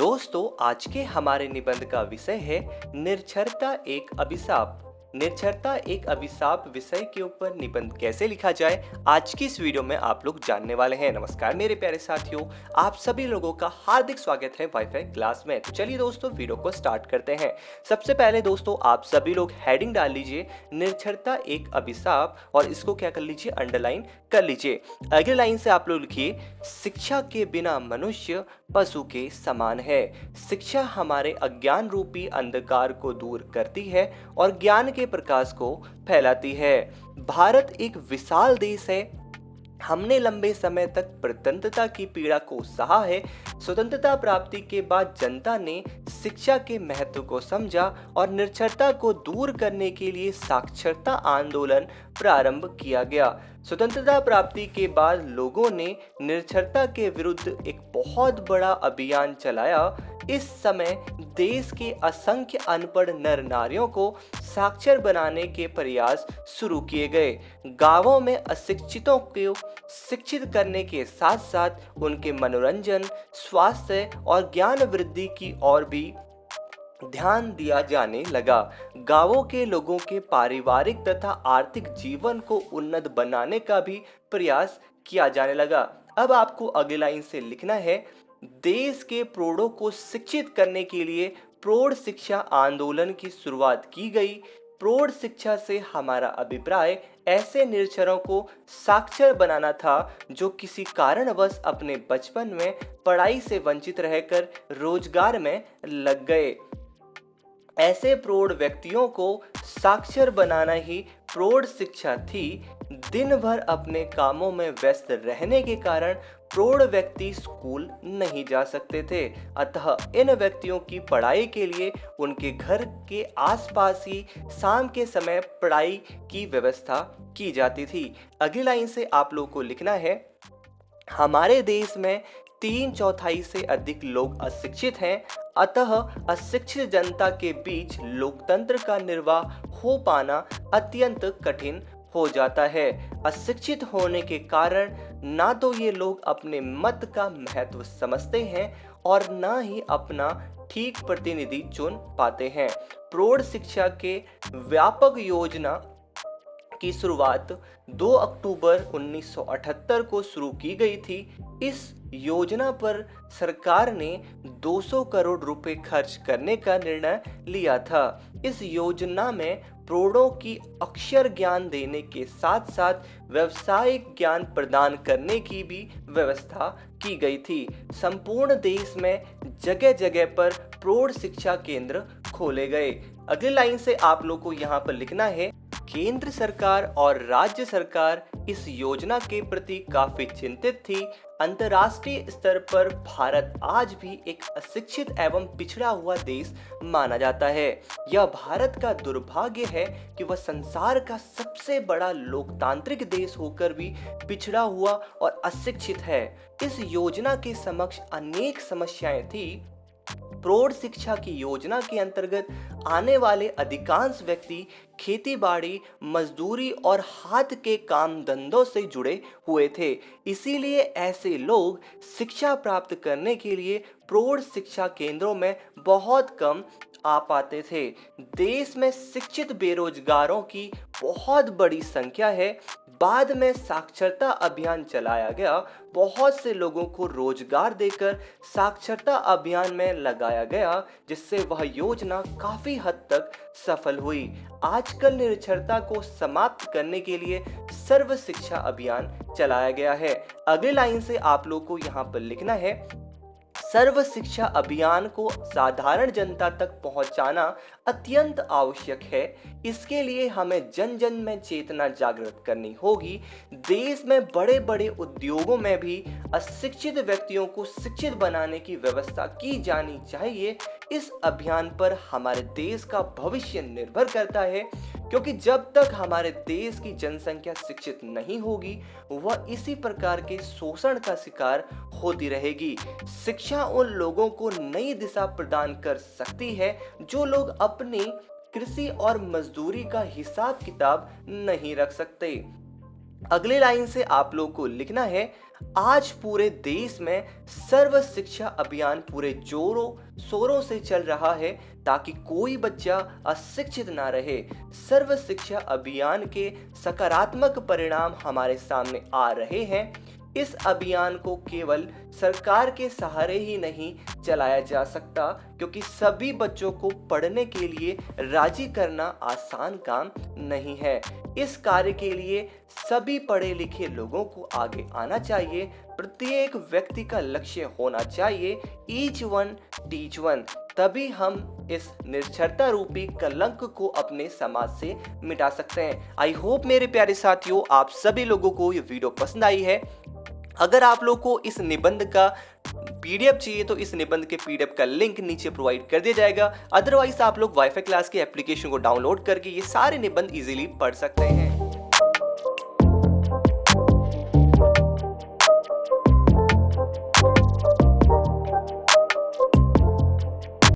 दोस्तों, आज के हमारे निबंध का विषय है निरक्षरता एक अभिशाप। निरक्षरता एक अभिशाप विषय के ऊपर निबंध कैसे लिखा जाए, आज की इस वीडियो में आप लोग जानने वाले हैं। नमस्कार मेरे प्यारे साथियों, आप सभी लोगों का हार्दिक स्वागत है वाईफाई क्लास में। तो चलिए दोस्तों, वीडियो को स्टार्ट करते हैं। सबसे पहले दोस्तों, आप सभी लोग हेडिंग डाल लीजिए निरक्षरता एक अभिशाप, और इसको क्या कर लीजिए, अंडरलाइन कर लीजिए। अगली लाइन से आप लोग लिखिए, शिक्षा के बिना मनुष्य पशु के समान है। शिक्षा हमारे अज्ञान रूपी अंधकार को दूर करती है और ज्ञान के प्रकाश को फैलाती है। भारत एक विशाल देश है। हमने लंबे समय तक प्रतंत्रता की पीड़ा को सहा है। स्वतंत्रता प्राप्ति के बाद जनता ने शिक्षा के महत्व को समझा और निरक्षरता को दूर करने के लिए साक्षरता आंदोलन प्रारंभ किया गया। स्वतंत्रता प्राप्ति के बाद लोगों ने निरक्षरता के विरुद्ध एक बहुत बड़ा अभियान चलाया। इस समय देश के असंख्य अनपढ़ नर नारियों को साक्षर बनाने के प्रयास शुरू किए गए। गांवों में अशिक्षितों को शिक्षित करने के साथ साथ उनके मनोरंजन, स्वास्थ्य और ज्ञान वृद्धि की ओर भी ध्यान दिया जाने लगा। गांवों के लोगों के पारिवारिक तथा आर्थिक जीवन को उन्नत बनाने का भी प्रयास किया जाने लगा। अब आपको अगली लाइन से लिखना है, देश के प्रौढ़ों को शिक्षित करने के लिए प्रौढ़ शिक्षा आंदोलन की शुरुआत की गई। प्रौढ़ शिक्षा से हमारा अभिप्राय ऐसे निरक्षरों को साक्षर बनाना था जो किसी कारणवश अपने बचपन में पढ़ाई से वंचित रहकर रोजगार में लग गए। ऐसे प्रौढ़ व्यक्तियों को साक्षर बनाना ही प्रौढ़ शिक्षा थी। दिन भर अपने कामों में व्यस्त रहने के कारण प्रौढ़ व्यक्ति स्कूल नहीं जा सकते थे, अतः इन व्यक्तियों की पढ़ाई के लिए उनके घर के आसपास ही शाम के समय पढ़ाई की व्यवस्था की जाती थी। अगली लाइन से आप लोगों को लिखना है, हमारे देश में 3/4 से अधिक लोग अशिक्षित हैं, अतः अशिक्षित जनता के बीच लोकतंत्र का निर्वाह हो पाना अत्यंत कठिन हो जाता है। अशिक्षित होने के कारण ना तो ये लोग अपने मत का महत्व समझते हैं और ना ही अपना ठीक प्रतिनिधि चुन पाते हैं। प्रौढ़ शिक्षा के व्यापक योजना की शुरुआत 2 अक्टूबर 1978 को शुरू की गई थी। इस योजना पर सरकार ने 200 करोड़ रुपए खर्च करने का निर्णय लिया था। इस योजना में प्रौढ़ों की अक्षर ज्ञान देने के साथ साथ व्यावसायिक ज्ञान प्रदान करने की भी व्यवस्था की गई थी। संपूर्ण देश में जगह जगह पर प्रौढ़ शिक्षा केंद्र खोले गए। अगली लाइन से आप लोग को यहाँ पर लिखना है, केंद्र सरकार और राज्य सरकार इस योजना के प्रति काफी चिंतित थी। अंतर्राष्ट्रीय स्तर पर भारत आज भी एक अशिक्षित एवं पिछड़ा हुआ देश माना जाता है। यह भारत का दुर्भाग्य है कि वह संसार का सबसे बड़ा लोकतांत्रिक देश होकर भी पिछड़ा हुआ और अशिक्षित है। इस योजना के समक्ष अनेक समस्याएं थी। प्रौढ़ शिक्षा की योजना के अंतर्गत आने वाले अधिकांश व्यक्ति खेती बाड़ी, मजदूरी और हाथ के काम धंधों से जुड़े हुए थे। इसीलिए ऐसे लोग शिक्षा प्राप्त करने के लिए प्रौढ़ शिक्षा केंद्रों में बहुत कम आ पाते थे। देश में शिक्षित बेरोजगारों की बहुत बड़ी संख्या है। बाद में साक्षरता अभियान चलाया गया। बहुत से लोगों को रोजगार देकर साक्षरता अभियान में लगाया गया, जिससे वह योजना काफी हद तक सफल हुई। आजकल निरक्षरता को समाप्त करने के लिए सर्व शिक्षा अभियान चलाया गया है। अगली लाइन से आप लोग को यहाँ पर लिखना है, सर्व शिक्षा अभियान को साधारण जनता तक पहुंचाना अत्यंत आवश्यक है। इसके लिए हमें जन जन में चेतना जागृत करनी होगी। देश में बड़े बड़े उद्योगों में भी अशिक्षित व्यक्तियों को शिक्षित बनाने की व्यवस्था की जानी चाहिए। इस अभियान पर हमारे देश का भविष्य निर्भर करता है, क्योंकि जब तक हमारे देश की जनसंख्या शिक्षित नहीं होगी, वह इसी प्रकार के शोषण का शिकार होती रहेगी। शिक्षा उन लोगों को नई दिशा प्रदान कर सकती है जो लोग अपनी कृषि और मजदूरी का हिसाब किताब नहीं रख सकते। अगली लाइन से आप लोग को लिखना है, आज पूरे देश में सर्व शिक्षा अभियान पूरे जोरों शोरों से चल रहा है ताकि कोई बच्चा अशिक्षित ना रहे। सर्व शिक्षा अभियान के सकारात्मक परिणाम हमारे सामने आ रहे हैं। इस अभियान को केवल सरकार के सहारे ही नहीं चलाया जा सकता, क्योंकि सभी बच्चों को पढ़ने के लिए राजी करना आसान काम नहीं है। इस कार्य के लिए सभी पढ़े लिखे लोगों को आगे आना चाहिए। प्रत्येक व्यक्ति का लक्ष्य होना चाहिए ईच वन टीच वन। तभी हम इस निरक्षरता रूपी कलंक को अपने समाज से मिटा सकते हैं। आई होप मेरे प्यारे साथियों, आप सभी लोगों को ये वीडियो पसंद आई है। अगर आप लोग को इस निबंध का पीडीएफ चाहिए तो इस निबंध के पीडीएफ का लिंक नीचे प्रोवाइड कर दिया जाएगा। अदरवाइज आप लोग वाईफाई क्लास के एप्लीकेशन को डाउनलोड करके ये सारे निबंध इजीली पढ़ सकते हैं।